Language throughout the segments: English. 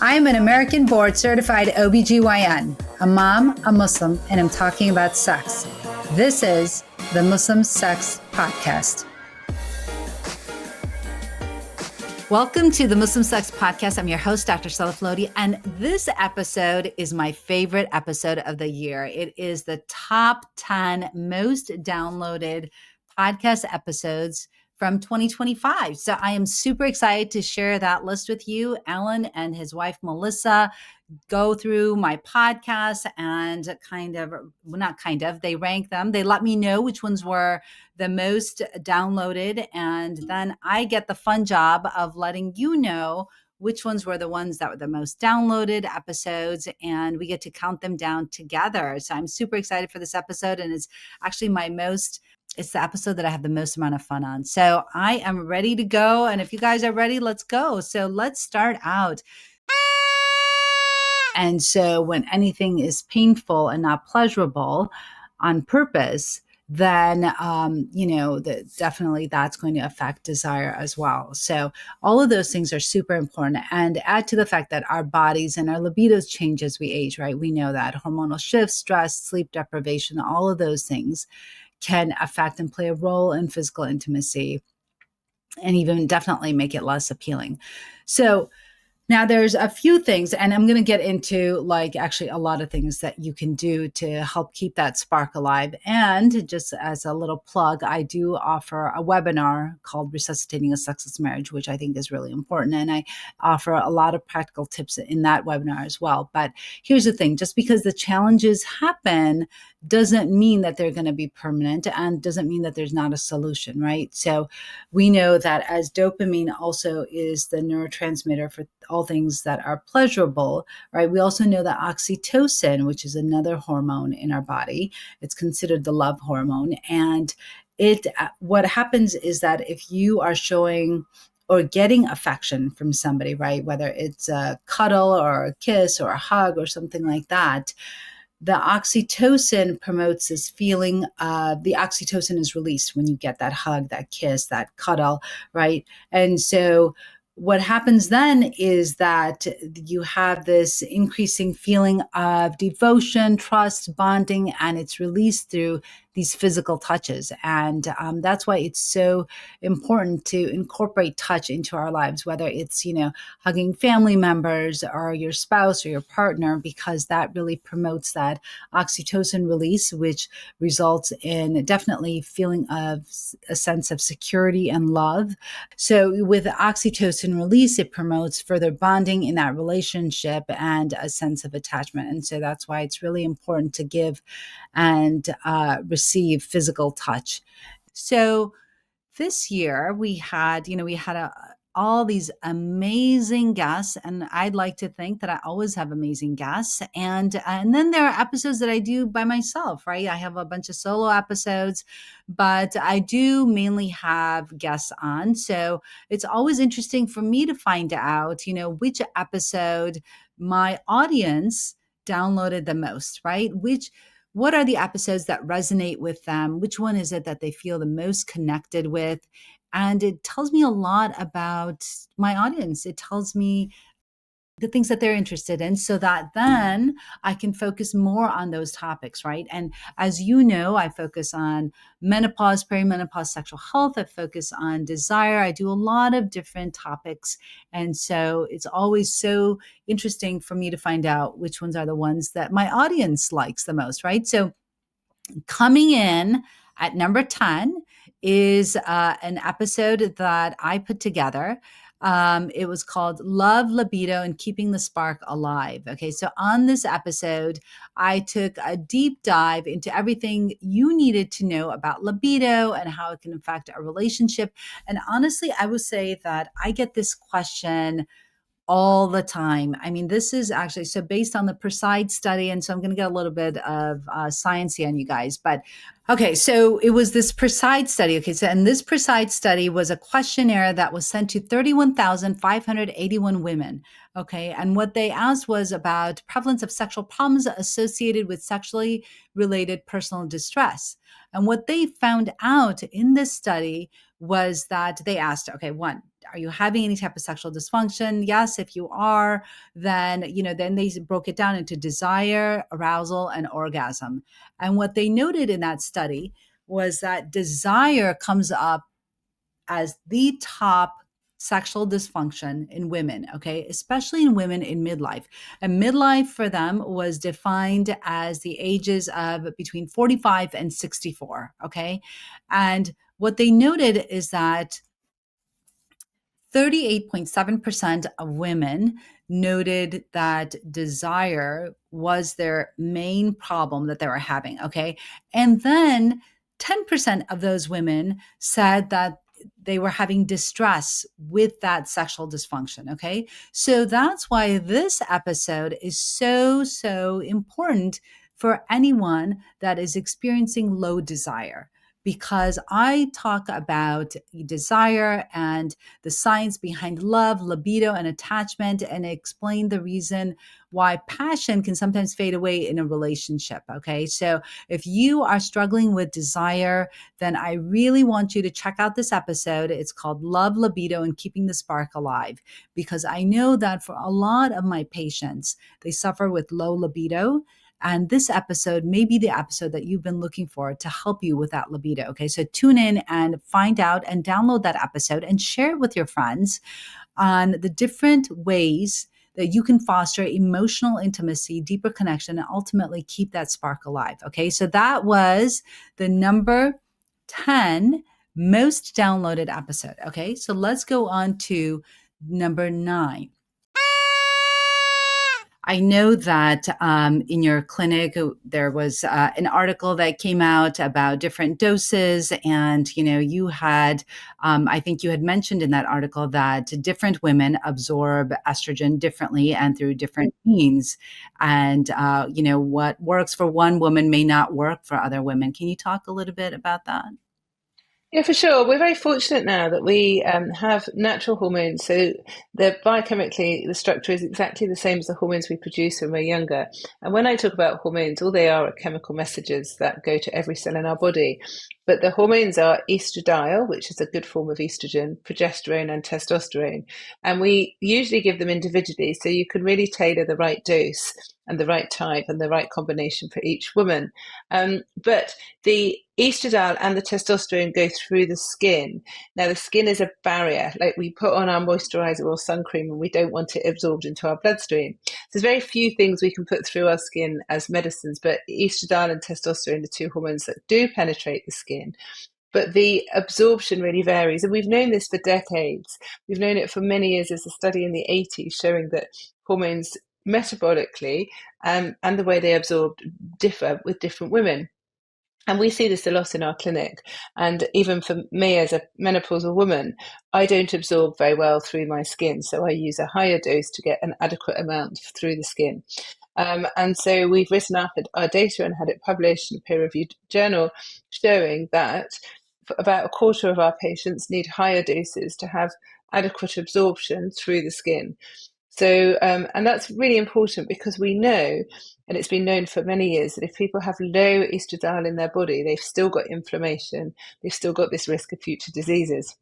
I'm an American board certified OBGYN, a mom, a Muslim, and I'm talking about sex. This is the Muslim Sex Podcast. Welcome to the Muslim Sex Podcast. I'm your host, Dr. Salaf Lodi, and this episode is my favorite episode of the year. It is the top 10 most downloaded podcast episodes from 2025. So I am super excited to share that list with you. Alan and his wife, Melissa, go through my podcast and they rank them. They let me know which ones were the most downloaded. And then I get the fun job of letting you know which ones were the ones that were the most downloaded episodes. And we get to count them down together. So I'm super excited for this episode. And it's actually it's the episode that I have the most amount of fun on. So I am ready to go. And if you guys are ready, let's go. So let's start out. And so when anything is painful and not pleasurable on purpose, then, definitely that's going to affect desire as well. So all of those things are super important. And add to the fact that our bodies and our libidos change as we age, right? We know that hormonal shifts, stress, sleep deprivation, all of those things can affect and play a role in physical intimacy and even definitely make it less appealing. So now there's a few things, and I'm going to get into actually a lot of things that you can do to help keep that spark alive. And just as a little plug, I do offer a webinar called Resuscitating a Sexless Marriage, which I think is really important. And I offer a lot of practical tips in that webinar as well. But here's the thing, just because the challenges happen doesn't mean that they're going to be permanent and doesn't mean that there's not a solution, right? So we know that as dopamine also is the neurotransmitter for all things that are pleasurable, right? We also know that oxytocin, which is another hormone in our body, it's considered the love hormone. And what happens is that if you are showing or getting affection from somebody, right? Whether it's a cuddle or a kiss or a hug or something like that, the oxytocin promotes this feeling the oxytocin is released when you get that hug, that kiss, that cuddle, right? And so what happens then is that you have this increasing feeling of devotion, trust, bonding, and it's released through these physical touches. And that's why it's so important to incorporate touch into our lives, whether it's, hugging family members or your spouse or your partner, because that really promotes that oxytocin release, which results in definitely feeling of a sense of security and love. So with oxytocin release, it promotes further bonding in that relationship and a sense of attachment. And so that's why it's really important to give and receive physical touch. So this year we had all these amazing guests, and I'd like to think that I always have amazing guests. And then there are episodes that I do by myself, right? I have a bunch of solo episodes, but I do mainly have guests on. So it's always interesting for me to find out, which episode my audience downloaded the most, right? What are the episodes that resonate with them? Which one is it that they feel the most connected with? And it tells me a lot about my audience. It tells me the things that they're interested in so that then I can focus more on those topics, right? And as you know, I focus on menopause, perimenopause, sexual health. I focus on desire. I do a lot of different topics. And so it's always so interesting for me to find out which ones are the ones that my audience likes the most, right? So coming in at number 10 is an episode that I put together. It was called Love, Libido, and Keeping the Spark Alive. Okay, so on this episode, I took a deep dive into everything you needed to know about libido and how it can affect our relationship. And honestly, I would say that I get this question all the time. I mean, this is actually, so based on the Preside study, and so I'm going to get a little bit of science on you guys, but okay, so it was this Preside study. Okay, so and this Preside study was a questionnaire that was sent to 31,581 women. Okay, and what they asked was about prevalence of sexual problems associated with sexually related personal distress. And what they found out in this study was that they asked, okay, one, are you having any type of sexual dysfunction? Yes, if you are, then, then they broke it down into desire, arousal, and orgasm. And what they noted in that study was that desire comes up as the top sexual dysfunction in women, okay, especially in women in midlife. And midlife for them was defined as the ages of between 45 and 64, okay? And what they noted is that 38.7% of women noted that desire was their main problem that they were having. Okay. And then 10% of those women said that they were having distress with that sexual dysfunction. Okay. So that's why this episode is so, so important for anyone that is experiencing low desire, because I talk about desire and the science behind love, libido, and attachment, and explain the reason why passion can sometimes fade away in a relationship. Okay. So if you are struggling with desire, then I really want you to check out this episode. It's called Love, Libido, and Keeping the Spark Alive, because I know that for a lot of my patients, they suffer with low libido. And this episode may be the episode that you've been looking for to help you with that libido. Okay. So tune in and find out and download that episode and share it with your friends on the different ways that you can foster emotional intimacy, deeper connection, and ultimately keep that spark alive. Okay. So that was the number 10 most downloaded episode. Okay. So let's go on to number 9. I know that in your clinic, there was an article that came out about different doses. And, you had, I think you had mentioned in that article that different women absorb estrogen differently and through different means. And, what works for one woman may not work for other women. Can you talk a little bit about that? Yeah, for sure. We're very fortunate now that we have natural hormones. So the biochemically, the structure is exactly the same as the hormones we produce when we're younger. And when I talk about hormones, all they are chemical messages that go to every cell in our body. But the hormones are estradiol, which is a good form of estrogen, progesterone, and testosterone. And we usually give them individually, so you can really tailor the right dose and the right type and the right combination for each woman. But the estradiol and the testosterone go through the skin. Now, the skin is a barrier. Like, we put on our moisturizer or sun cream and we don't want it absorbed into our bloodstream. So there's very few things we can put through our skin as medicines, but estradiol and testosterone are two hormones that do penetrate the skin. But the absorption really varies. And we've known this for decades. We've known it for many years. There's a study in the 80s showing that hormones metabolically and the way they absorb differ with different women. And we see this a lot in our clinic. And even for me as a menopausal woman, I don't absorb very well through my skin. So I use a higher dose to get an adequate amount through the skin. And so we've written up our data and had it published in a peer-reviewed journal showing that about a quarter of our patients need higher doses to have adequate absorption through the skin. So, and that's really important because we know, and it's been known for many years, that if people have low estradiol in their body, they've still got inflammation, they've still got this risk of future diseases.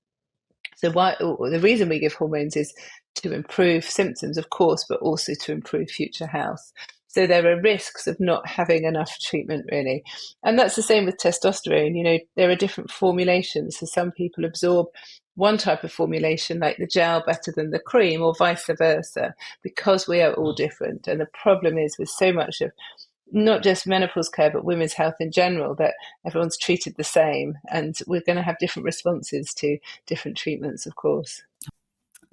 So the reason we give hormones is to improve symptoms, of course, but also to improve future health. So there are risks of not having enough treatment, really. And that's the same with testosterone. There are different formulations. So some people absorb one type of formulation, like the gel, better than the cream, or vice versa, because we are all different. And the problem is with so much of not just menopause care, but women's health in general, that everyone's treated the same. And we're going to have different responses to different treatments, of course.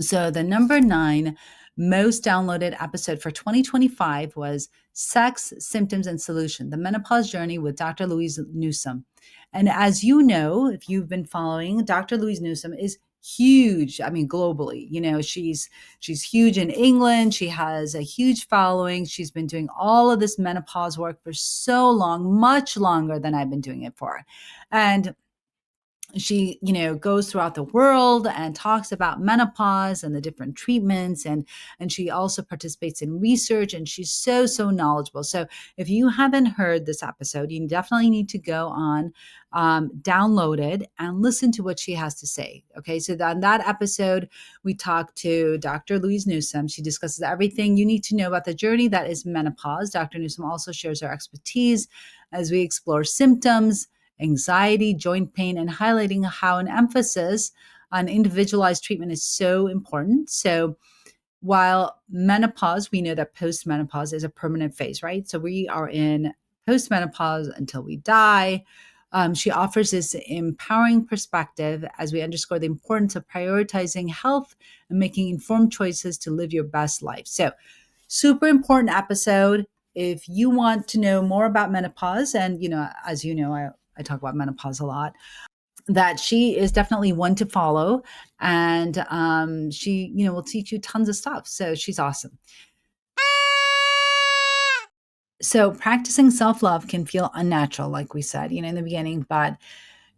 So the number 9 most downloaded episode for 2025 was Sex, Symptoms, and Solution, the Menopause Journey with Dr. Louise Newsom. And as you know, if you've been following, Dr. Louise Newsom is huge. I mean, globally, she's huge in England. She has a huge following. She's been doing all of this menopause work for so long, much longer than I've been doing it for. And She, goes throughout the world and talks about menopause and the different treatments, and she also participates in research, and she's so knowledgeable. So if you haven't heard this episode, you definitely need to go on, download it and listen to what she has to say. Okay, so on that episode we talked to Dr. Louise Newsom. She discusses everything you need to know about the journey that is menopause. Dr. Newsom also shares her expertise as we explore symptoms, anxiety, joint pain, and highlighting how an emphasis on individualized treatment is so important. So, while menopause, we know that postmenopause is a permanent phase, right? So, we are in postmenopause until we die. She offers this empowering perspective as we underscore the importance of prioritizing health and making informed choices to live your best life. So, super important episode. If you want to know more about menopause, and as you know, I talk about menopause a lot, that she is definitely one to follow. And she, will teach you tons of stuff. So she's awesome. So practicing self-love can feel unnatural, like we said, in the beginning, but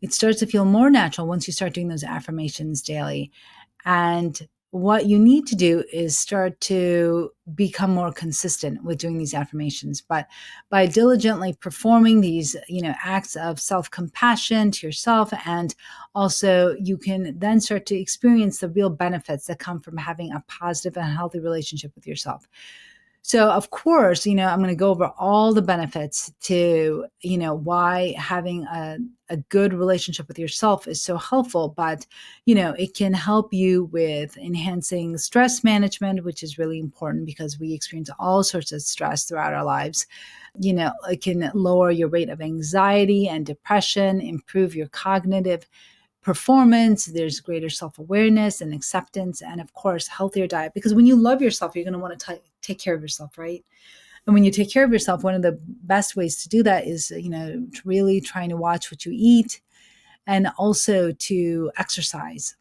it starts to feel more natural once you start doing those affirmations daily. And what you need to do is start to become more consistent with doing these affirmations. But by diligently performing these, acts of self-compassion to yourself, and also you can then start to experience the real benefits that come from having a positive and healthy relationship with yourself. So, of course, I'm going to go over all the benefits to, why having a good relationship with yourself is so helpful. But, it can help you with enhancing stress management, which is really important because we experience all sorts of stress throughout our lives. It can lower your rate of anxiety and depression, improve your cognitive performance. There's greater self-awareness and acceptance, and of course healthier diet, because when you love yourself, you're going to want to take care of yourself, right? And when you take care of yourself, one of the best ways to do that is really trying to watch what you eat, and also to exercise.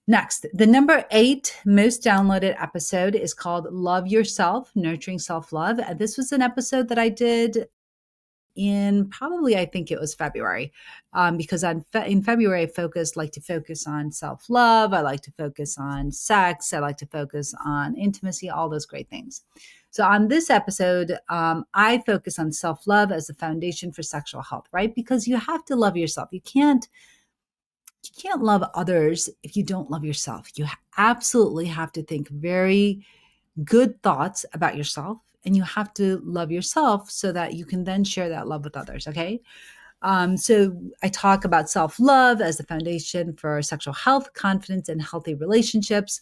Next, the number 8 most downloaded episode is called Love Yourself, Nurturing Self-Love. This was an episode that I did in probably, I think it was February, because in February like to focus on self-love. I like to focus on sex. I like to focus on intimacy, all those great things. So on this episode, I focus on self-love as the foundation for sexual health, right? Because you have to love yourself. You can't love others if you don't love yourself. You absolutely have to think very good thoughts about yourself, and you have to love yourself so that you can then share that love with others. Okay. So I talk about self-love as the foundation for sexual health, confidence, and healthy relationships.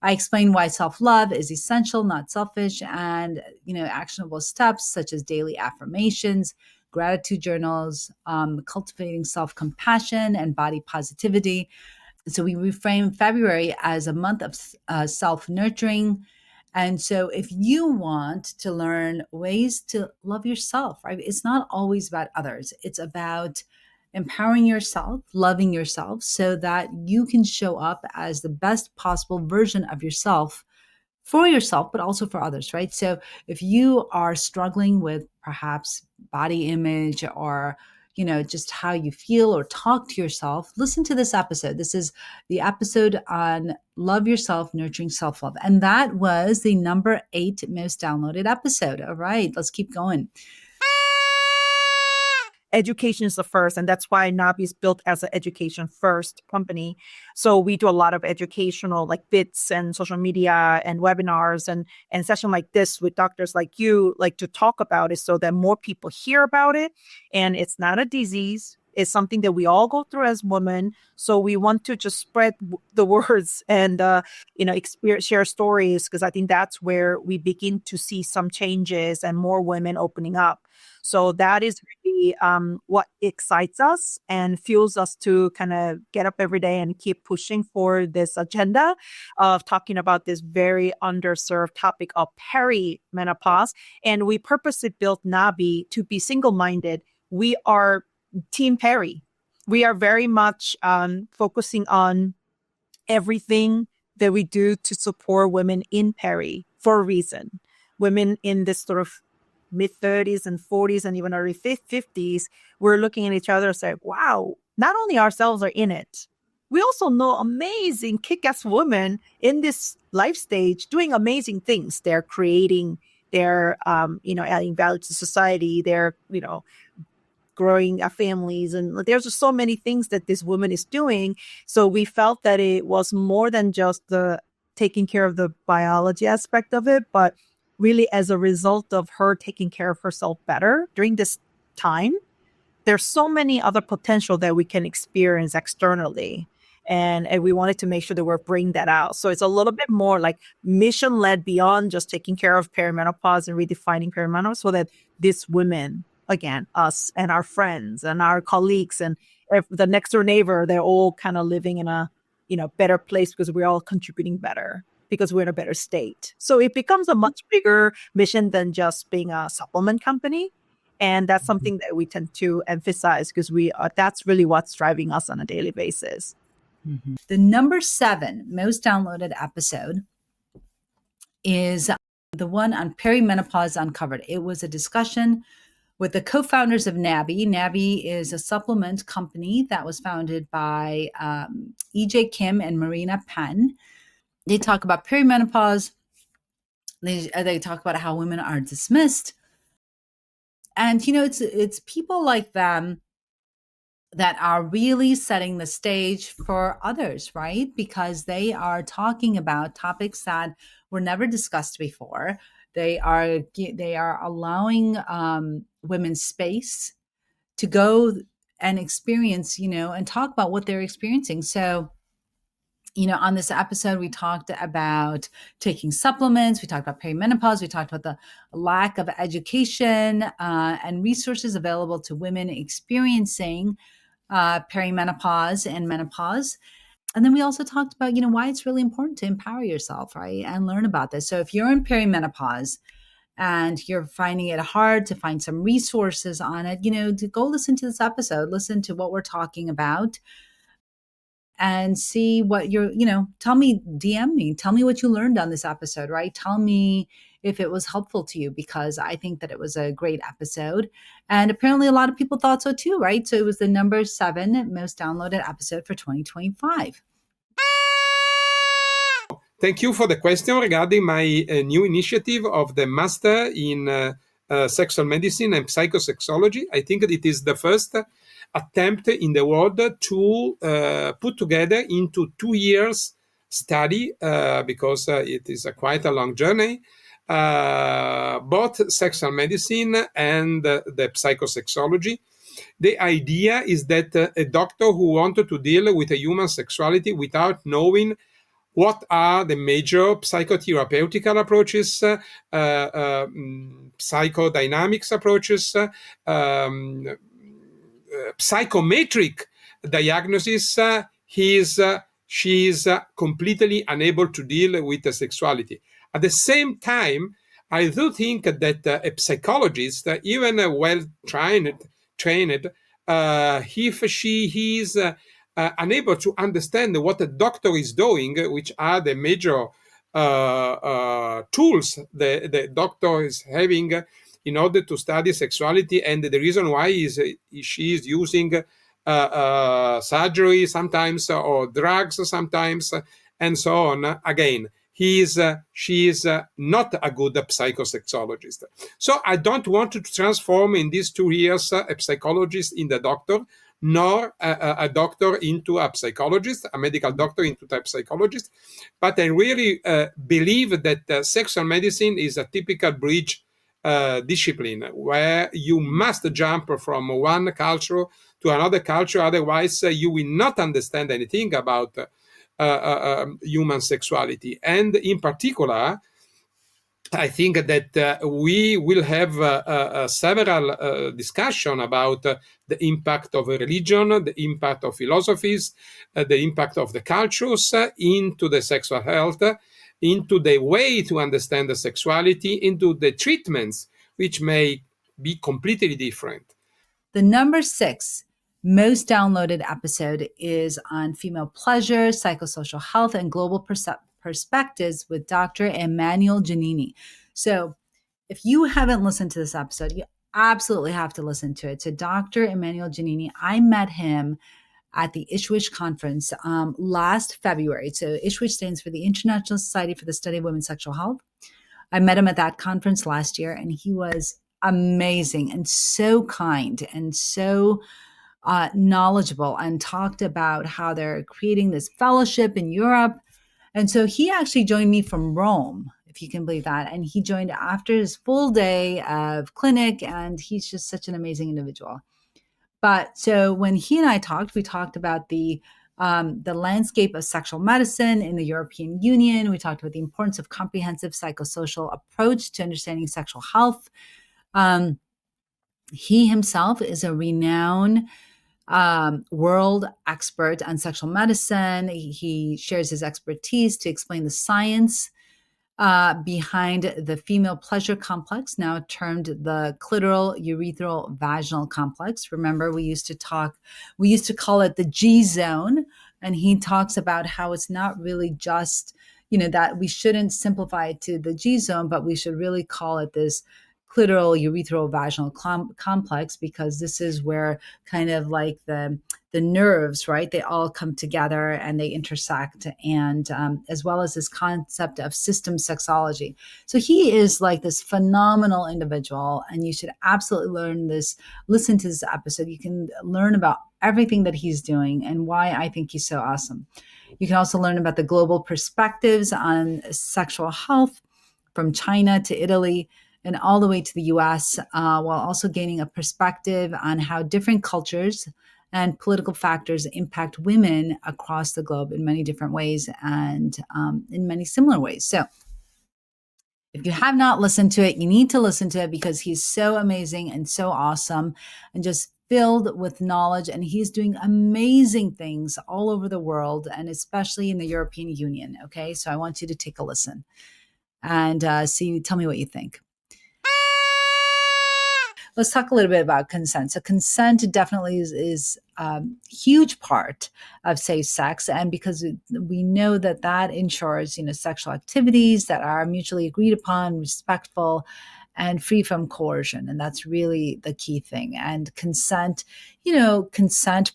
I explain why self-love is essential, not selfish, and actionable steps such as daily affirmations, gratitude journals, cultivating self-compassion and body positivity. So we reframe February as a month of self-nurturing. And so if you want to learn ways to love yourself, right? It's not always about others. It's about empowering yourself, loving yourself so that you can show up as the best possible version of yourself for yourself, but also for others, right? So if you are struggling with perhaps body image, or, just how you feel or talk to yourself, listen to this episode. This is the episode on Love Yourself, Nurturing Self-Love. And that was the number 8 most downloaded episode. All right, let's keep going. Education is the first, and that's why Nabi is built as an education first company. So we do a lot of educational, like bits and social media and webinars and session like this with doctors like you, like to talk about it so that more people hear about it. And it's not a disease. It's something that we all go through as women. So we want to just spread the words and, share stories, because I think that's where we begin to see some changes and more women opening up. So that is really what excites us and fuels us to kind of get up every day and keep pushing for this agenda of talking about this very underserved topic of perimenopause. And we purposely built Nabi to be single-minded. We are Team Peri. We are very much focusing on everything that we do to support women in peri for a reason. Women in this sort of mid 30s and 40s and even early 50s, we're looking at each other and say, wow, not only ourselves are in it, we also know amazing kick-ass women in this life stage doing amazing things. They're creating, they're, adding value to society. They're, growing families. And there's just so many things that this woman is doing. So we felt that it was more than just the taking care of the biology aspect of it, but really as a result of her taking care of herself better during this time, there's so many other potential that we can experience externally. And we wanted to make sure that we're bringing that out. So it's a little bit more like mission led beyond just taking care of perimenopause and redefining perimenopause, so that these women, again, us and our friends and our colleagues and the next door neighbor, they're all kind of living in a, better place because we're all contributing better, because we're in a better state. So it becomes a much bigger mission than just being a supplement company. And that's something that we tend to emphasize because that's really what's driving us on a daily basis. Mm-hmm. The number 7 most downloaded episode is the one on perimenopause uncovered. It was a discussion with the co-founders of Nabi. Nabi is a supplement company that was founded by E.J. Kim and Marina Penn. They talk about perimenopause. They talk about how women are dismissed. And, it's people like them that are really setting the stage for others, right? Because they are talking about topics that were never discussed before. They are allowing women space to go and experience, and talk about what they're experiencing. So, on this episode, we talked about taking supplements. We talked about perimenopause. We talked about the lack of education and resources available to women experiencing perimenopause and menopause. And then we also talked about, why it's really important to empower yourself, right? And learn about this. So if you're in perimenopause and you're finding it hard to find some resources on it, to go listen to this episode, listen to what we're talking about, and see what tell me, DM me, tell me what you learned on this episode, right? Tell me if it was helpful to you, because I think that it was a great episode. And apparently a lot of people thought so too, right? So it was the number 7 most downloaded episode for 2025. Thank you for the question regarding my new initiative of the Master in Sexual Medicine and Psychosexology. I think that it is the first attempt in the world to put together into 2 years study, because it is quite a long journey, both sexual medicine and the psychosexology. The idea is that a doctor who wanted to deal with a human sexuality without knowing what are the major psychotherapeutical approaches, psychodynamics approaches, psychometric diagnosis, she is completely unable to deal with the sexuality. At the same time, I do think that a psychologist, even well trained, if she is unable to understand what a doctor is doing, which are the major tools the doctor is having in order to study sexuality, and the reason why is she is using surgery sometimes or drugs sometimes and so on. Again, she is not a good psychosexologist. So I don't want to transform in these 2 years a psychologist in the doctor, nor a doctor into a psychologist, a medical doctor into a psychologist. But I really believe that sexual medicine is a typical bridge discipline where you must jump from one culture to another culture. Otherwise, you will not understand anything about human sexuality. And in particular, I think that we will have several discussion about the impact of religion, the impact of philosophies, the impact of the cultures into the sexual health, into the way to understand the sexuality, into the treatments, which may be completely different. The number 6 most downloaded episode is on female pleasure, psychosocial health, and global perspectives with Dr. Emmanuel Giannini. So if you haven't listened to this episode, you absolutely have to listen to it. So Dr. Emmanuel Giannini, I met him at the ISHWISH conference last February. So ISHWISH stands for the International Society for the Study of Women's Sexual Health. I met him at that conference last year, and he was amazing and so kind and so knowledgeable, and talked about how they're creating this fellowship in Europe. And so he actually joined me from Rome, if you can believe that. And he joined after his full day of clinic, and he's just such an amazing individual. But so when he and I talked, we talked about the landscape of sexual medicine in the European Union. We talked about the importance of comprehensive psychosocial approach to understanding sexual health. He himself is a renowned world expert on sexual medicine. He shares his expertise to explain the science behind the female pleasure complex, now termed the clitoral urethral vaginal complex. Remember, we used to call it the G zone. And he talks about how it's not really just, that we shouldn't simplify it to the G zone, but we should really call it this clitoral urethral vaginal complex, because this is where kind of like the nerves, right? They all come together and they intersect, and as well as this concept of system sexology. So he is like this phenomenal individual, and you should absolutely listen to this episode. You can learn about everything that he's doing and why I think he's so awesome. You can also learn about the global perspectives on sexual health from China to Italy and all the way to the US, while also gaining a perspective on how different cultures and political factors impact women across the globe in many different ways, and in many similar ways. So if you have not listened to it, you need to listen to it, because he's so amazing and so awesome and just filled with knowledge. And he's doing amazing things all over the world, and especially in the European Union. Okay, so I want you to take a listen and tell me what you think. Let's talk a little bit about consent. So consent definitely is a huge part of safe sex. And because we know that ensures, sexual activities that are mutually agreed upon, respectful, and free from coercion. And that's really the key thing. And consent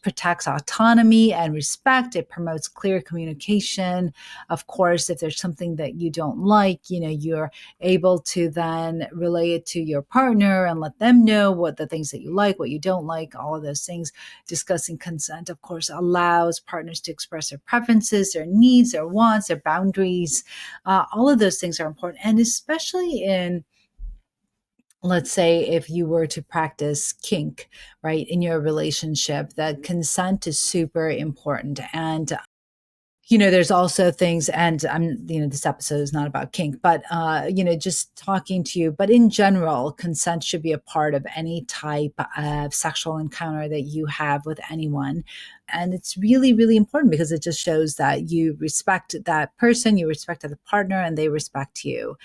protects autonomy and respect. It promotes clear communication. Of course, if there's something that you don't like, you're able to then relay it to your partner and let them know what the things that you like, what you don't like, all of those things. Discussing consent, of course, allows partners to express their preferences, their needs, their wants, their boundaries. All of those things are important. And especially in, let's say, if you were to practice kink, right, in your relationship, that consent is super important. And, there's also things, and this episode is not about kink, but, just talking to you, but in general, consent should be a part of any type of sexual encounter that you have with anyone. And it's really, really important, because it just shows that you respect that person, you respect the partner, and they respect you.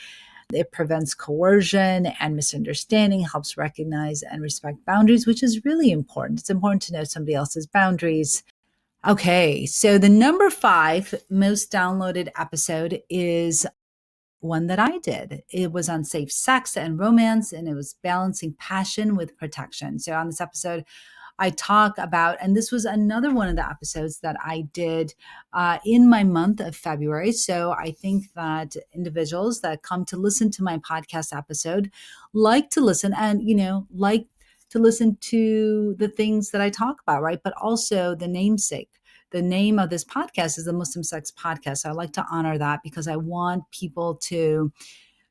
It prevents coercion and misunderstanding, helps recognize and respect boundaries, which is really important. It's important to know somebody else's boundaries. Okay, so the number 5 most downloaded episode is one that I did. It was on safe sex and romance, and it was balancing passion with protection. So on this episode, I talk about, and this was another one of the episodes that I did in my month of February. So I think that individuals that come to listen to my podcast episode like to listen, and, like to listen to the things that I talk about, right? But also the namesake. The name of this podcast is the Muslim Sex Podcast. So I like to honor that, because I want people to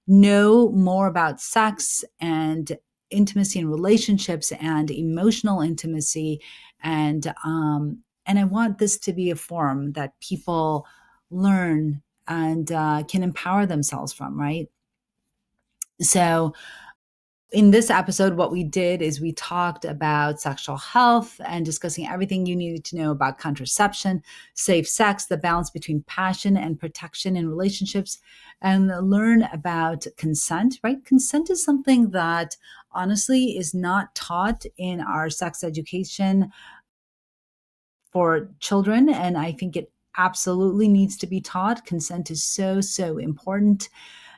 know more about sex and intimacy and relationships and emotional intimacy. And I want this to be a forum that people learn and can empower themselves from, right? So in this episode, what we did is we talked about sexual health and discussing everything you needed to know about contraception, safe sex, the balance between passion and protection in relationships, and learn about consent, right? Consent is something that honestly is not taught in our sex education for children. And I think it absolutely needs to be taught. Consent is so, so important.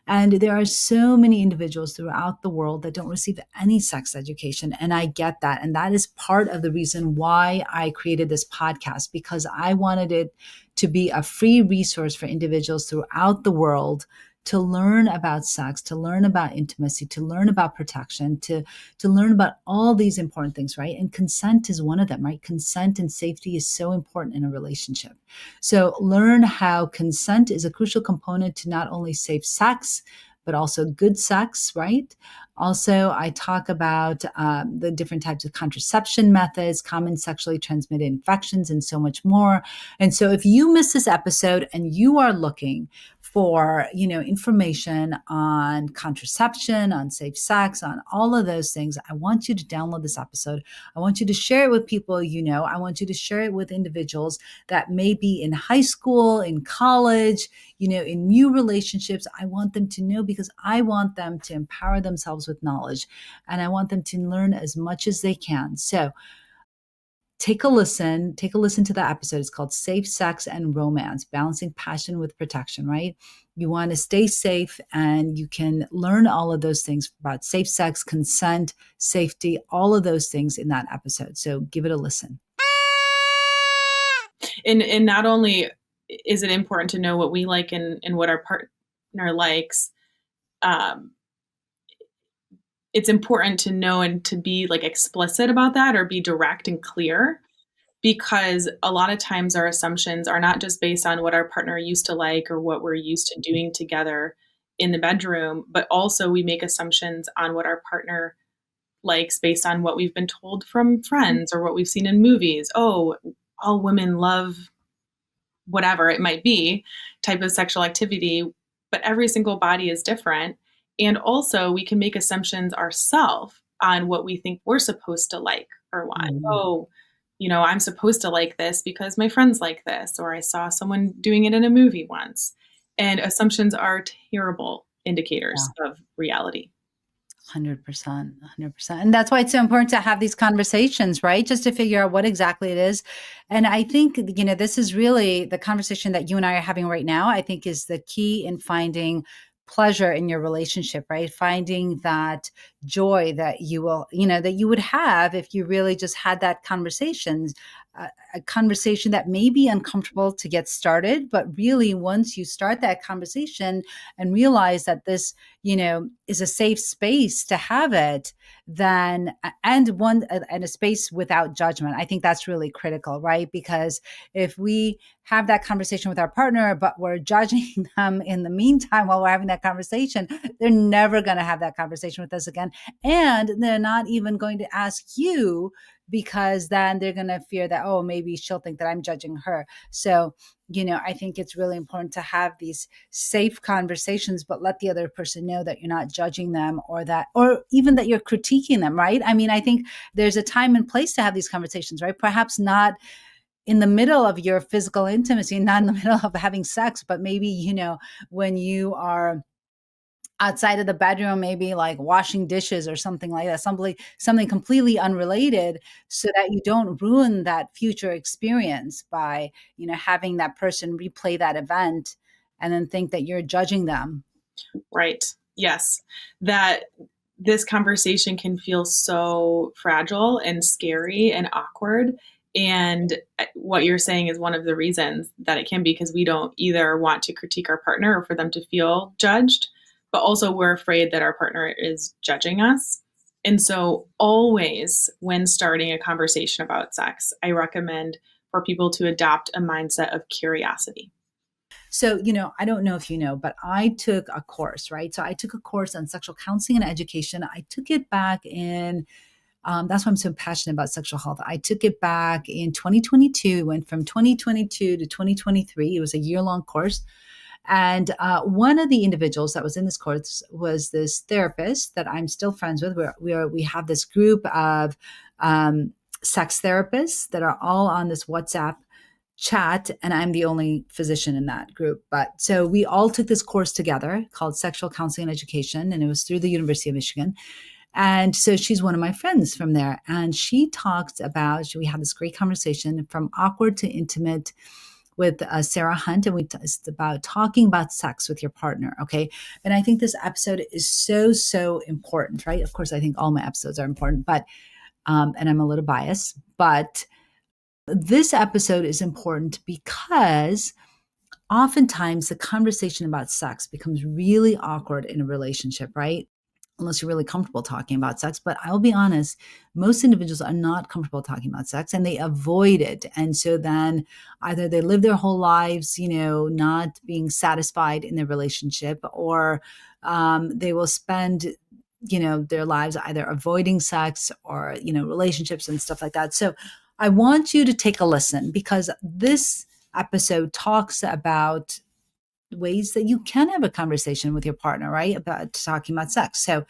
And there are so many individuals throughout the world that don't receive any sex education. And I get that. And that is part of the reason why I created this podcast, because I wanted it to be a free resource for individuals throughout the world to learn about sex, to learn about intimacy, to learn about protection, to learn about all these important things, right? And consent is one of them, right? Consent and safety is so important in a relationship. So learn how consent is a crucial component to not only safe sex, but also good sex, right? Also, I talk about the different types of contraception methods, common sexually transmitted infections, and so much more. And so if you miss this episode and you are looking for, information on contraception, on safe sex, on all of those things, I want you to download this episode. I want you to share it with people I want you to share it with individuals that may be in high school, in college, in new relationships. I want them to know, because I want them to empower themselves with knowledge, and I want them to learn as much as they can. So take a listen to that episode. It's called Safe Sex and Romance, Balancing Passion with Protection, right? You want to stay safe, and you can learn all of those things about safe sex, consent, safety, all of those things in that episode. So give it a listen. And not only is it important to know what we like and what our partner likes, it's important to know and to be like explicit about that, or be direct and clear, because a lot of times our assumptions are not just based on what our partner used to like or what we're used to doing together in the bedroom, but also we make assumptions on what our partner likes based on what we've been told from friends or what we've seen in movies. Oh, all women love whatever it might be, type of sexual activity, but every single body is different. And also we can make assumptions ourselves on what we think we're supposed to like or want. Mm-hmm. Oh, I'm supposed to like this because my friends like this, or I saw someone doing it in a movie once. And assumptions are terrible indicators of reality. 100%, 100%. And that's why it's so important to have these conversations, right? Just to figure out what exactly it is. And I think, this is really the conversation that you and I are having right now, I think is the key in finding pleasure in your relationship, right? Finding that joy that you will, that you would have if you really just had that conversation, a conversation that may be uncomfortable to get started, but really once you start that conversation and realize that this, is a safe space to have it, then, and a space without judgment. I think that's really critical, right? Because if we have that conversation with our partner, but we're judging them in the meantime while we're having that conversation, they're never going to have that conversation with us again. And they're not even going to ask you, because then they're going to fear that, oh, maybe she'll think that I'm judging her. So, I think it's really important to have these safe conversations, but let the other person know that you're not judging them, or even that you're critiquing them, right? I mean, I think there's a time and place to have these conversations, right? Perhaps not in the middle of your physical intimacy, not in the middle of having sex, but maybe, when you are outside of the bedroom, maybe like washing dishes or something like that, something completely unrelated, so that you don't ruin that future experience by, having that person replay that event and then think that you're judging them. Right. Yes. That this conversation can feel so fragile and scary and awkward. And what you're saying is one of the reasons that it can be, because we don't either want to critique our partner or for them to feel judged, but also we're afraid that our partner is judging us. And so always when starting a conversation about sex, I recommend for people to adopt a mindset of curiosity. So, I don't know if you know, but I took a course, right? So I took a course on sexual counseling and education. I took it back in that's why I'm so passionate about sexual health. I took it back in 2022, went from 2022 to 2023. It was a year-long course. And one of the individuals that was in this course was this therapist that I'm still friends with. We have this group of sex therapists that are all on this WhatsApp chat, and I'm the only physician in that group. But so we all took this course together called Sexual Counseling and Education, and it was through the University of Michigan. And so she's one of my friends from there. And she talks about, we had this great conversation from awkward to intimate with Sarah Hunt, and it's about talking about sex with your partner. Okay. And I think this episode is so, so important, right? Of course, I think all my episodes are important, but, and I'm a little biased, but this episode is important because oftentimes the conversation about sex becomes really awkward in a relationship, right? Unless you're really comfortable talking about sex. But I'll be honest, most individuals are not comfortable talking about sex and they avoid it. And so then either they live their whole lives, not being satisfied in their relationship, or they will spend their lives either avoiding sex or relationships and stuff like that. So I want you to take a listen, because this episode talks about ways that you can have a conversation with your partner, right? About talking about sex. So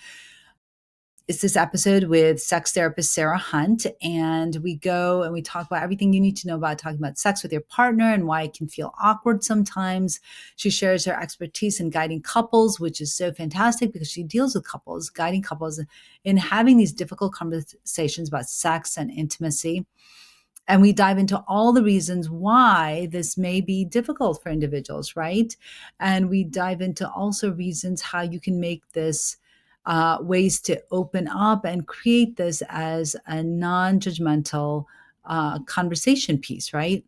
it's this episode with sex therapist Sarah Hunt, and we go and we talk about everything you need to know about talking about sex with your partner and why it can feel awkward sometimes. She shares her expertise in guiding couples, which is so fantastic because she deals with couples, guiding couples in having these difficult conversations about sex and intimacy. And we dive into all the reasons why this may be difficult for individuals, right? And we dive into also reasons how you can make this ways to open up and create this as a non-judgmental conversation piece, right?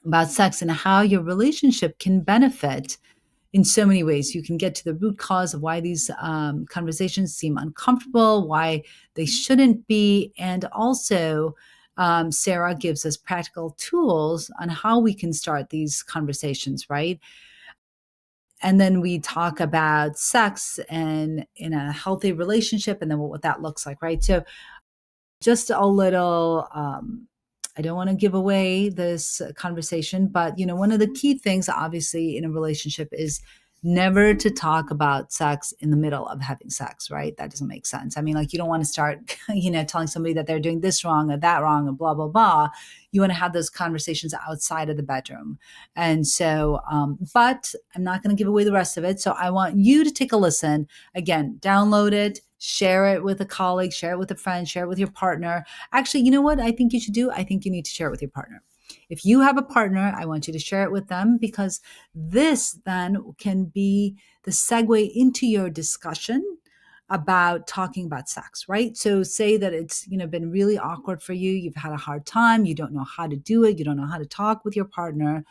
About sex and how your relationship can benefit in so many ways. You can get to the root cause of why these conversations seem uncomfortable, why they shouldn't be, and also Sarah gives us practical tools on how we can start these conversations, right? And then we talk about sex and in a healthy relationship and then what that looks like, right? So just a little, I don't want to give away this conversation, but one of the key things obviously in a relationship is never to talk about sex in the middle of having sex, right? That doesn't make sense. I mean, like, you don't want to start, telling somebody that they're doing this wrong or that wrong and blah, blah, blah. You want to have those conversations outside of the bedroom. And so, but I'm not going to give away the rest of it. So I want you to take a listen. Again, download it, share it with a colleague, share it with a friend, share it with your partner. Actually, you know what I think you should do? I think you need to share it with your partner. If you have a partner, I want you to share it with them, because this then can be the segue into your discussion about talking about sex, right? So say that it's, been really awkward for you. You've had a hard time. You don't know how to do it. You don't know how to talk with your partner.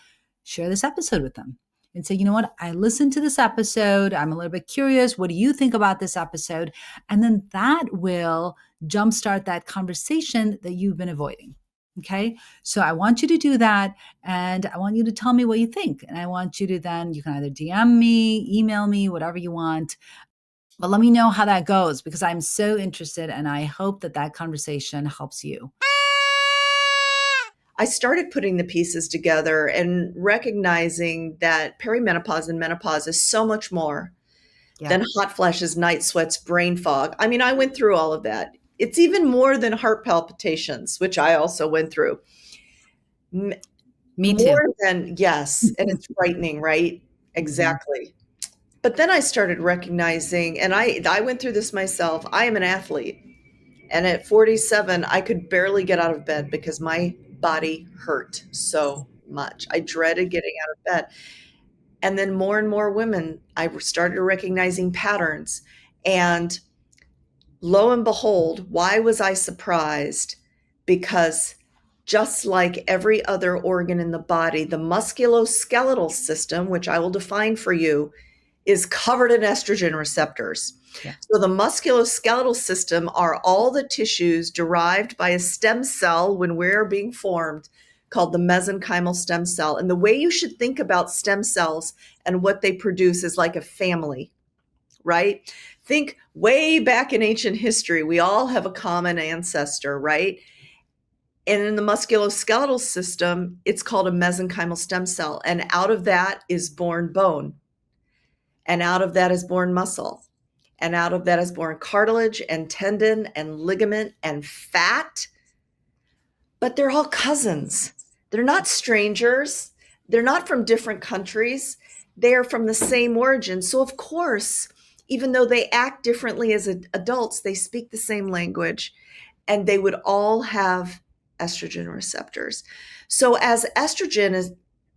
Share this episode with them and say, you know what? I listened to this episode. I'm a little bit curious. What do you think about this episode? And then that will jumpstart that conversation that you've been avoiding. Okay. So I want you to do that. And I want you to tell me what you think. And I want you to then, you can either DM me, email me, whatever you want. But let me know how that goes, because I'm so interested and I hope that that conversation helps you. I started putting the pieces together and recognizing that perimenopause and menopause is so much more than hot flashes, night sweats, brain fog. I mean, I went through all of that. It's even more than heart palpitations, which I also went through. Me more too. Than, yes, and it's frightening, right? Exactly. But then I started recognizing, and I went through this myself. I am an athlete. And at 47, I could barely get out of bed because my body hurt so much. I dreaded getting out of bed. And then more and more women, I started recognizing patterns. And lo and behold, why was I surprised? Because just like every other organ in the body, the musculoskeletal system, which I will define for you, is covered in estrogen receptors. Yeah. So the musculoskeletal system are all the tissues derived by a stem cell when we're being formed, called the mesenchymal stem cell. And the way you should think about stem cells and what they produce is like a family, right? Think way back in ancient history, we all have a common ancestor, right? And in the musculoskeletal system, it's called a mesenchymal stem cell. And out of that is born bone. And out of that is born muscle. And out of that is born cartilage and tendon and ligament and fat. But they're all cousins. They're not strangers. They're not from different countries. They are from the same origin. So of course, even though they act differently as adults, they speak the same language, and they would all have estrogen receptors. So as estrogen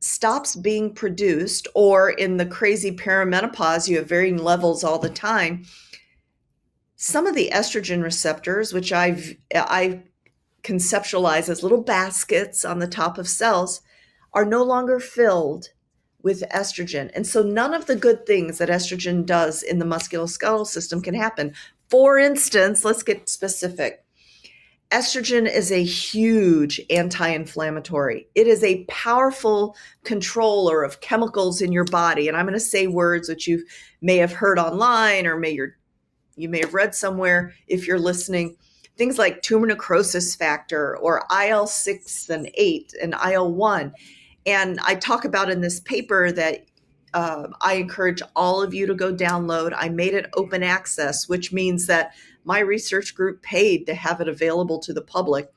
stops being produced, or in the crazy perimenopause, you have varying levels all the time, some of the estrogen receptors, which I conceptualize as little baskets on the top of cells, are no longer filled with estrogen. And so none of the good things that estrogen does in the musculoskeletal system can happen. For instance, let's get specific. Estrogen is a huge anti-inflammatory. It is a powerful controller of chemicals in your body. And I'm going to say words which you may have heard online, or you may have read somewhere if you're listening. Things like tumor necrosis factor, or IL-6 and 8 and IL-1. And I talk about in this paper that I encourage all of you to go download. I made it open access, which means that my research group paid to have it available to the public.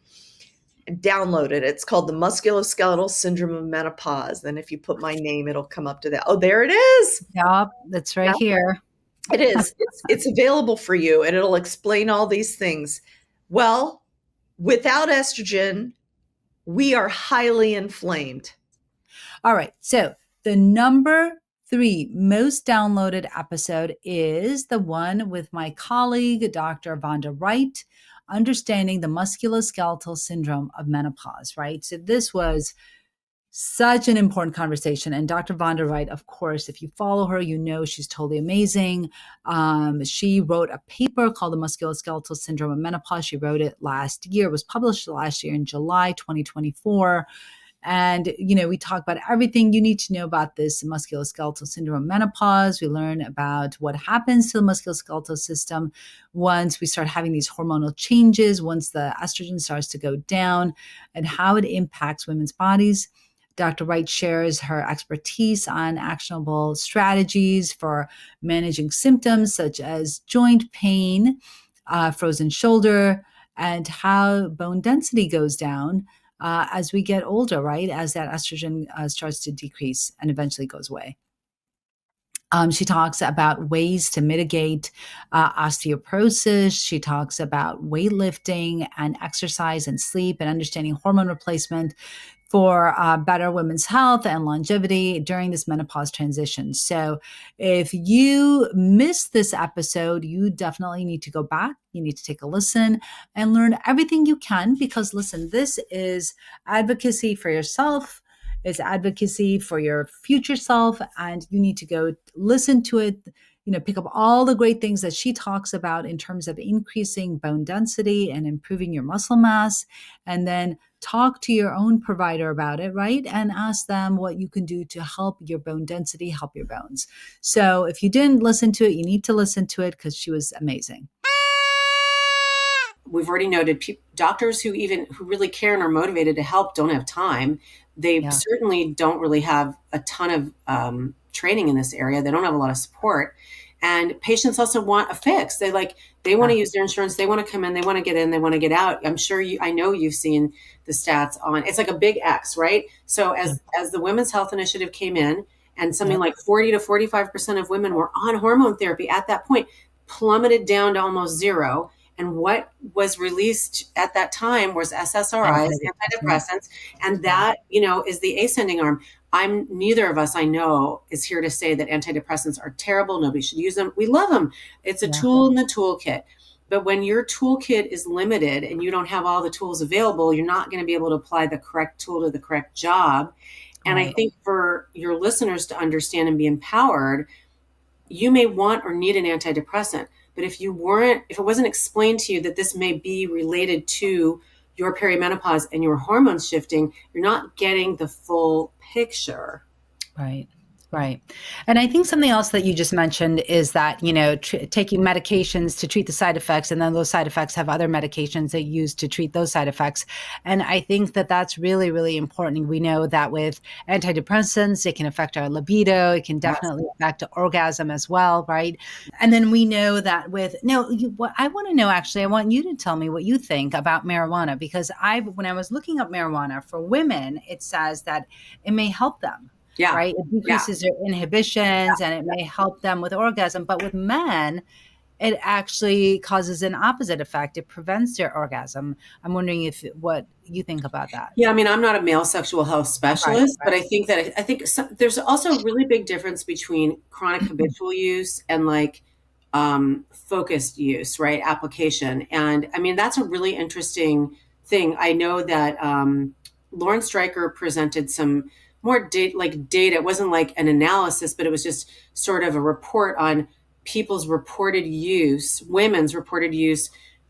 And download it. It's called the Musculoskeletal Syndrome of Menopause. And if you put my name, it'll come up to that. Oh, there it is. Yep, that's right here. It is. It's available for you, and it'll explain all these things. Well, without estrogen, we are highly inflamed. All right. So the number 3 most downloaded episode is the one with my colleague, Dr. Vonda Wright, Understanding the Musculoskeletal Syndrome of Menopause, right? So this was such an important conversation. And Dr. Vonda Wright, of course, if you follow her, you know she's totally amazing. She wrote a paper called The Musculoskeletal Syndrome of Menopause. She wrote it last year. It was published last year in July 2024. And, we talk about everything you need to know about this musculoskeletal syndrome of menopause. We learn about what happens to the musculoskeletal system once we start having these hormonal changes, once the estrogen starts to go down, and how it impacts women's bodies. Dr. Wright shares her expertise on actionable strategies for managing symptoms such as joint pain, frozen shoulder, and how bone density goes down as we get older, right? As that estrogen starts to decrease and eventually goes away. She talks about ways to mitigate osteoporosis. She talks about weightlifting and exercise and sleep and understanding hormone replacement for better women's health and longevity during this menopause transition. So if you missed this episode, you definitely need to go back. You need to take a listen and learn everything you can, because listen, this is advocacy for yourself. It's advocacy for your future self, and you need to go listen to it, pick up all the great things that she talks about in terms of increasing bone density and improving your muscle mass, and then talk to your own provider about it, right? And ask them what you can do to help your bone density, help your bones. So if you didn't listen to it, you need to listen to it because she was amazing. We've already noted doctors who really care and are motivated to help don't have time. They certainly don't really have a ton of training in this area. They don't have a lot of support. And patients also want a fix. They want to use their insurance. They want to come in, they want to get in, they want to get out. I know you've seen the stats on, it's like a big X, right? So as the Women's Health Initiative came in, and something like 40 to 45% of women were on hormone therapy at that point, plummeted down to almost zero. And what was released at that time was SSRIs, antidepressants, and that, is the ascending arm. Neither of us, I know, is here to say that antidepressants are terrible. Nobody should use them. We love them. It's a tool in the toolkit. But when your toolkit is limited and you don't have all the tools available, you're not going to be able to apply the correct tool to the correct job. And I think for your listeners to understand and be empowered, you may want or need an antidepressant. But if it wasn't explained to you that this may be related to your perimenopause and your hormones shifting, you're not getting the full picture. Right. Right. And I think something else that you just mentioned is that, taking medications to treat the side effects, and then those side effects have other medications they use to treat those side effects. And I think that that's really, really important. We know that with antidepressants, it can affect our libido. It can definitely affect orgasm as well. Right. And then we know that what I want to know, actually, I want you to tell me what you think about marijuana, because when I was looking up marijuana for women, it says that it may help them. Yeah. Right. It decreases their inhibitions and it may help them with orgasm. But with men, it actually causes an opposite effect. It prevents their orgasm. I'm wondering what you think about that. Yeah, I mean, I'm not a male sexual health specialist, Right. but I think there's also a really big difference between chronic habitual use and like focused use, right? Application. And I mean, that's a really interesting thing. I know that Lauren Stryker presented some more data. It wasn't like an analysis, but it was just sort of a report on people's reported use, women's reported use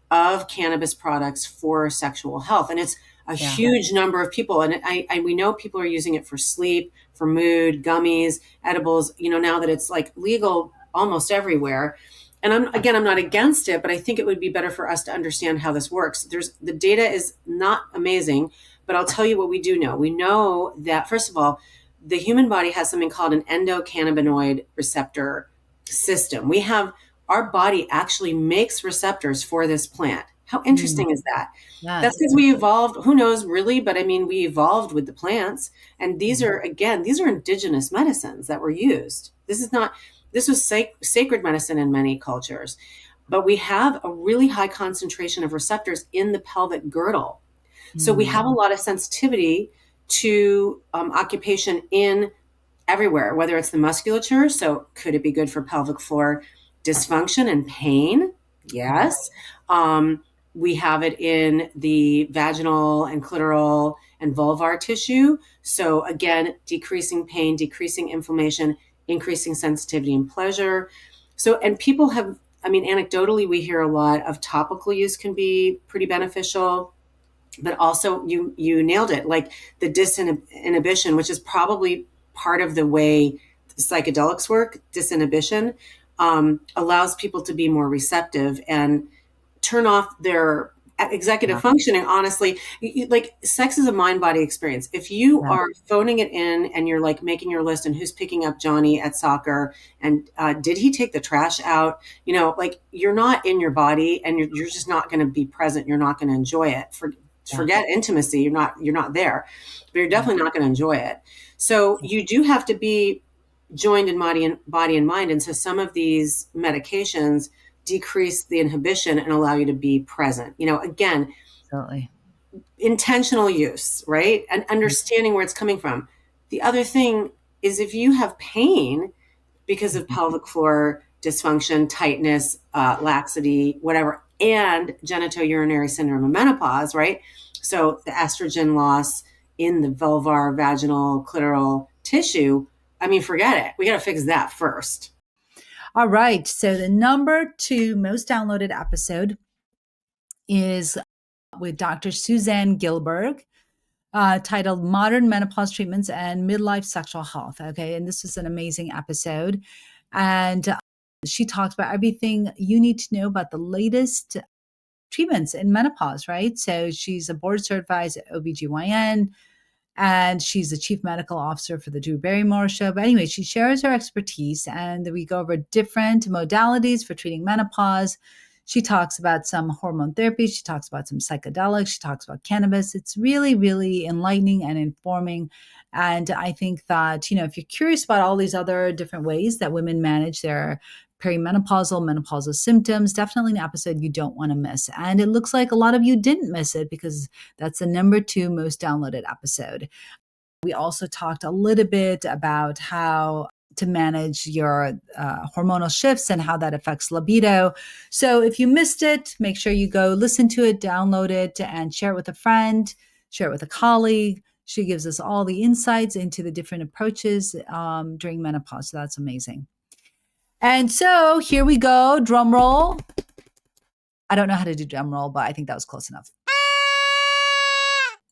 of cannabis products for sexual health. And it's a huge number of people. And we know people are using it for sleep, for mood, gummies, edibles, now that it's like legal almost everywhere. And I'm not against it, but I think it would be better for us to understand how this works. The data is not amazing, but I'll tell you what we do know. We know that, first of all, the human body has something called an endocannabinoid receptor system. Our body actually makes receptors for this plant. How interesting is that? Yes. That's because we evolved, who knows really, but I mean, we evolved with the plants. And these are indigenous medicines that were used. This was sacred medicine in many cultures. But we have a really high concentration of receptors in the pelvic girdle. So we have a lot of sensitivity to occupation in everywhere, whether it's the musculature. So could it be good for pelvic floor dysfunction and pain? Yes. We have it in the vaginal and clitoral and vulvar tissue. So again, decreasing pain, decreasing inflammation, increasing sensitivity and pleasure. So, and people have, I mean, anecdotally, we hear a lot of topical use can be pretty beneficial, but also you nailed it, like the disinhibition, which is probably part of the way psychedelics work. Disinhibition allows people to be more receptive and turn off their executive functioning. Honestly, like sex is a mind-body experience. If you are phoning it in and you're like making your list and who's picking up Johnny at soccer and did he take the trash out, like you're not in your body and you're just not going to be present. You're not going to enjoy it. Forget intimacy. You're not there, but you're definitely not going to enjoy it. So you do have to be joined in body and mind. And so some of these medications decrease the inhibition and allow you to be present. Again, Absolutely. Intentional use, right? And understanding where it's coming from. The other thing is if you have pain because of pelvic floor dysfunction, tightness, laxity, whatever, and genitourinary syndrome of menopause, right? So the estrogen loss in the vulvar, vaginal, clitoral tissue, I mean, forget it. We got to fix that first. All right. So the number 2 most downloaded episode is with Dr. Suzanne Gilberg, titled Modern Menopause Treatments and Midlife Sexual Health. Okay. And this is an amazing episode. And she talks about everything you need to know about the latest treatments in menopause, right? So she's a board certified OBGYN. And she's the chief medical officer for the Drew Barrymore Show. But anyway, she shares her expertise and we go over different modalities for treating menopause. She talks about some hormone therapy. She talks about some psychedelics. She talks about cannabis. It's really, really enlightening and informing. And I think that, if you're curious about all these other different ways that women manage their perimenopausal, menopausal symptoms, definitely an episode you don't want to miss. And it looks like a lot of you didn't miss it because that's the number 2 most downloaded episode. We also talked a little bit about how to manage your hormonal shifts and how that affects libido. So if you missed it, make sure you go listen to it, download it, and share it with a friend, share it with a colleague. She gives us all the insights into the different approaches during menopause. So that's amazing. And so here we go. Drum roll. I don't know how to do drum roll, but I think that was close enough.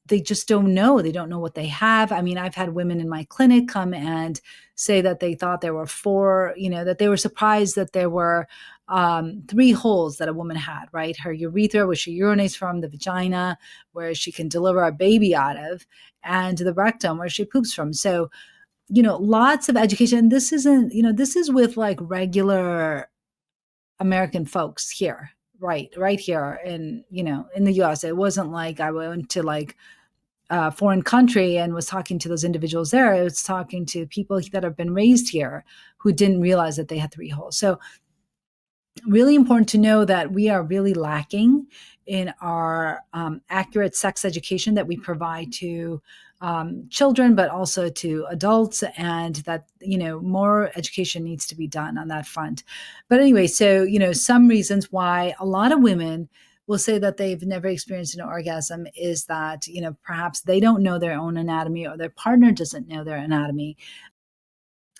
They just don't know. They don't know what they have. I mean, I've had women in my clinic come and say that they thought there were 4, that they were surprised that there were 3 holes that a woman had, right? Her urethra, where she urinates from, the vagina, where she can deliver a baby out of, and the rectum, where she poops from. So, lots of education. And this isn't, this is with like regular American folks here, right here in, in the US. It wasn't like I went to like a foreign country and was talking to those individuals there. I was talking to people that have been raised here who didn't realize that they had 3 holes. So really important to know that we are really lacking in our accurate sex education that we provide to children, but also to adults, and that, more education needs to be done on that front. But anyway, so, some reasons why a lot of women will say that they've never experienced an orgasm is that, perhaps they don't know their own anatomy, or their partner doesn't know their anatomy.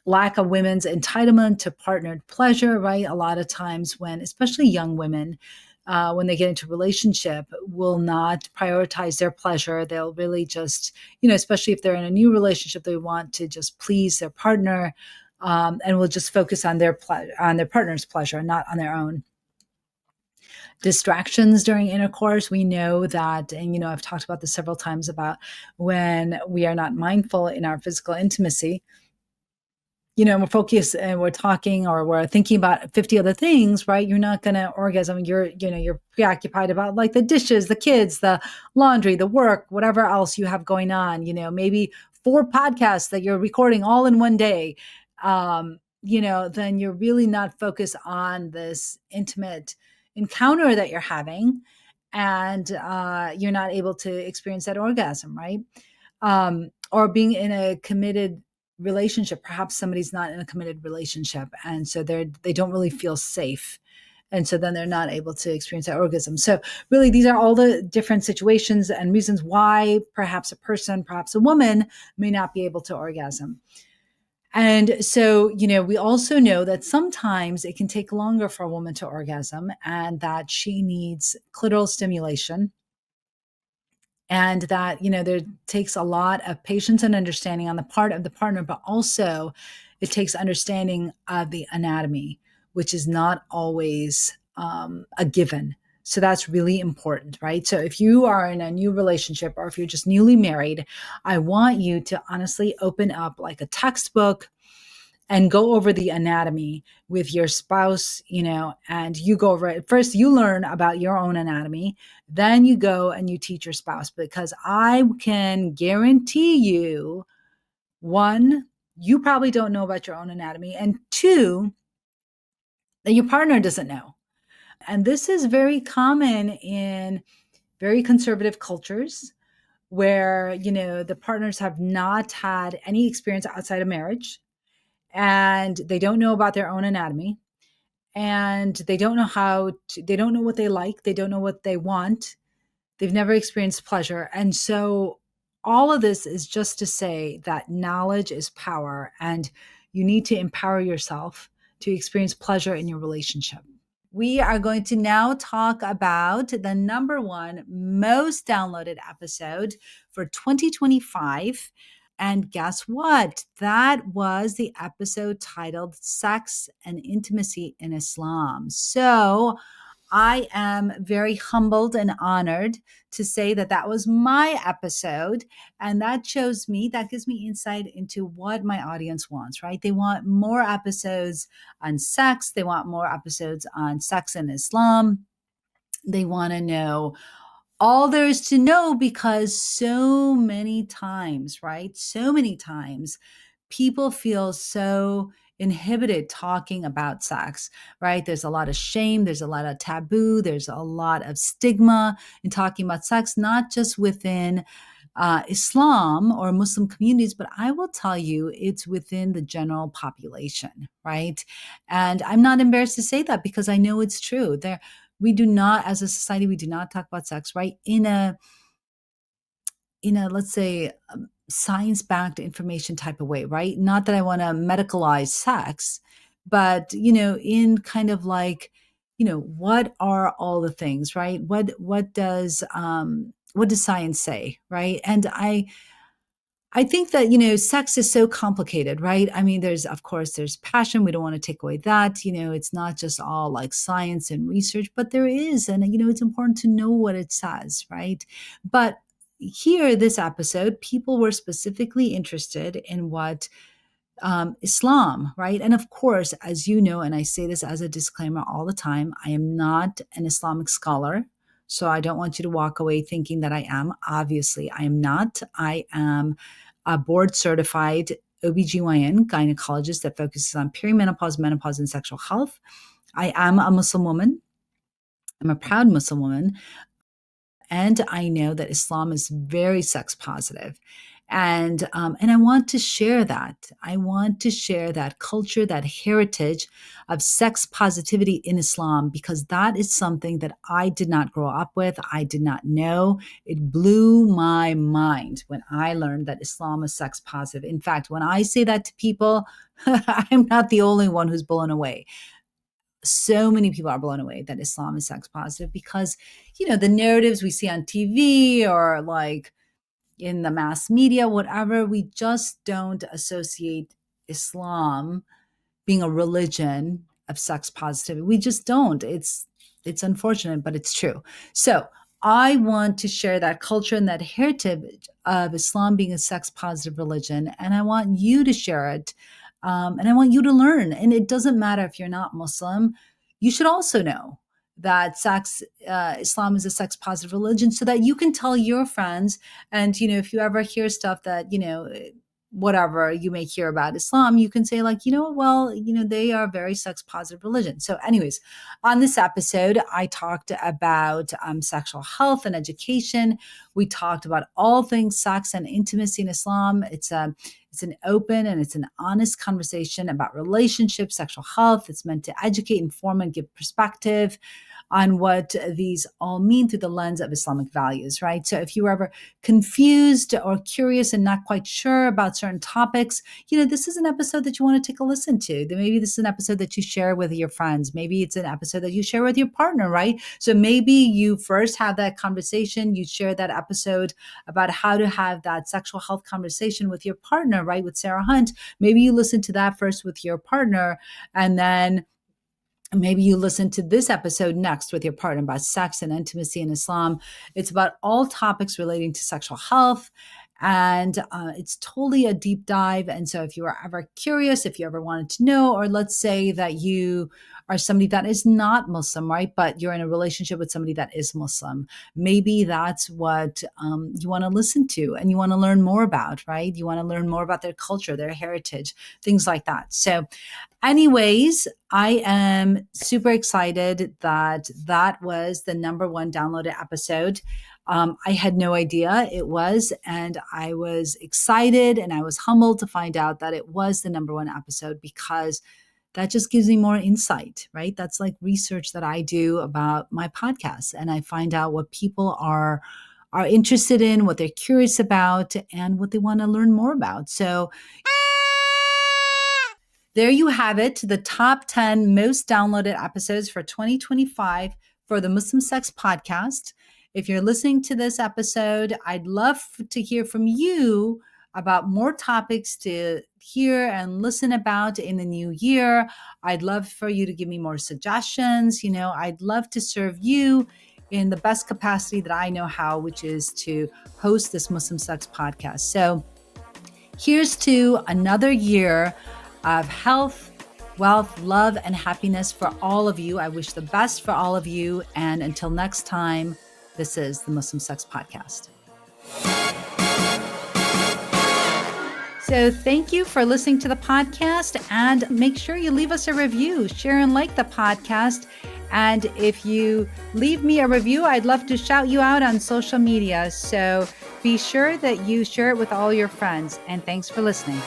Lack of women's entitlement to partnered pleasure, right? A lot of times when, especially young women, when they get into a relationship, will not prioritize their pleasure. They'll really just, especially if they're in a new relationship, they want to just please their partner, and will just focus on their partner's pleasure, not on their own. Distractions during intercourse, we know that, and I've talked about this several times, about when we are not mindful in our physical intimacy, we're focused and we're talking, or we're thinking about 50 other things, right? You're not going to orgasm. You're preoccupied about like the dishes, the kids, the laundry, the work, whatever else you have going on, maybe 4 podcasts that you're recording all in one day. Then you're really not focused on this intimate encounter that you're having. And you're not able to experience that orgasm, right? Or being in a committed relationship. Perhaps somebody's not in a committed relationship, and so they don't really feel safe, and so then they're not able to experience that orgasm. So really, these are all the different situations and reasons why perhaps a woman may not be able to orgasm. And so, we also know that sometimes it can take longer for a woman to orgasm, and that she needs clitoral stimulation, and that, there takes a lot of patience and understanding on the part of the partner, but also it takes understanding of the anatomy, which is not always a given. So that's really important, right? So if you are in a new relationship, or if you're just newly married, I want you to honestly open up like a textbook and go over the anatomy with your spouse, and you go over it. First, you learn about your own anatomy, then you go and you teach your spouse, because I can guarantee you, 1, you probably don't know about your own anatomy, and 2, that your partner doesn't know. And this is very common in very conservative cultures where, the partners have not had any experience outside of marriage, and they don't know about their own anatomy, and they don't know they don't know what they like. They don't know what they want. They've never experienced pleasure. And so all of this is just to say that knowledge is power, and you need to empower yourself to experience pleasure in your relationship. We are going to now talk about the number 1 most downloaded episode for 2025. And guess what? That was the episode titled Sex and Intimacy in Islam. So I am very humbled and honored to say that that was my episode. And that gives me insight into what my audience wants, right? They want more episodes on sex. They want more episodes on sex and Islam. They want to know all there is to know, because so many times, right? So many times people feel so inhibited talking about sex, right? There's a lot of shame, there's a lot of taboo, there's a lot of stigma in talking about sex, not just within Islam or Muslim communities, but I will tell you, it's within the general population, right? And I'm not embarrassed to say that, because I know it's true. We do not, as a society, we do not talk about sex, right? In a let's say, science-backed information type of way, right? Not that I want to medicalize sex, but, in kind of like, what are all the things, right? What does science say, right? And I think that, sex is so complicated, right? I mean, there's passion. We don't want to take away that, it's not just all like science and research, but there is, and, it's important to know what it says, right? But here, this episode, people were specifically interested in what Islam, right? And of course, as you know, and I say this as a disclaimer all the time, I am not an Islamic scholar. So I don't want you to walk away thinking that I am. Obviously, I am not. I am a board certified OBGYN gynecologist that focuses on perimenopause, menopause, and sexual health. I am a Muslim woman. I'm a proud Muslim woman. And I know that Islam is very sex positive. And I want to share that. I want to share that culture, that heritage of sex positivity in Islam, because that is something that I did not grow up with. I did not know. It blew my mind when I learned that Islam is sex positive. In fact, when I say that to people, I'm not the only one who's blown away. So many people are blown away that Islam is sex positive because, the narratives we see on TV or like in the mass media, whatever, we just don't associate Islam being a religion of sex positivity. We just don't. It's unfortunate, but it's true. So I want to share that culture and that heritage of Islam being a sex positive religion. And I want you to share it. And I want you to learn. And it doesn't matter if you're not Muslim. You should also know that Islam is a sex positive religion so that you can tell your friends. And, if you ever hear stuff that, whatever you may hear about Islam, you can say like, they are a very sex positive religion. So anyways, on this episode, I talked about sexual health and education. We talked about all things sex and intimacy in Islam. It's an open and it's an honest conversation about relationships, sexual health. It's meant to educate, inform, and give perspective on what these all mean through the lens of Islamic values, right? So if you were ever confused or curious and not quite sure about certain topics, this is an episode that you want to take a listen to. Maybe this is an episode that you share with your friends. Maybe it's an episode that you share with your partner, right? So maybe you first have that conversation, you share that episode about how to have that sexual health conversation with your partner, right? With Sarah Hunt. Maybe you listen to that first with your partner, and then maybe you listen to this episode next with your partner about sex and intimacy in Islam. It's about all topics relating to sexual health. And it's totally a deep dive. And so if you are ever curious, if you ever wanted to know, or let's say that you are somebody that is not Muslim, right? But you're in a relationship with somebody that is Muslim, maybe that's what you want to listen to and you want to learn more about, right? You want to learn more about their culture, their heritage, things like that. So anyways, I am super excited that was the number one downloaded episode. I had no idea it was, and I was excited and I was humbled to find out that it was the number one episode, because that just gives me more insight, right? That's like research that I do about my podcast, and I find out what people are interested in, what they're curious about, and what they want to learn more about. So there you have it, the top 10 most downloaded episodes for 2025 for the Muslim Sex Podcast. If you're listening to this episode, I'd love to hear from you about more topics to hear and listen about in the new year. I'd love for you to give me more suggestions. I'd love to serve you in the best capacity that I know how, which is to host this Muslim Sex Podcast. So here's to another year of health, wealth, love, and happiness for all of you. I wish the best for all of you. And until next time, this is the Muslim Sex Podcast. So thank you for listening to the podcast, and make sure you leave us a review, share and like the podcast. And if you leave me a review, I'd love to shout you out on social media. So be sure that you share it with all your friends. And thanks for listening.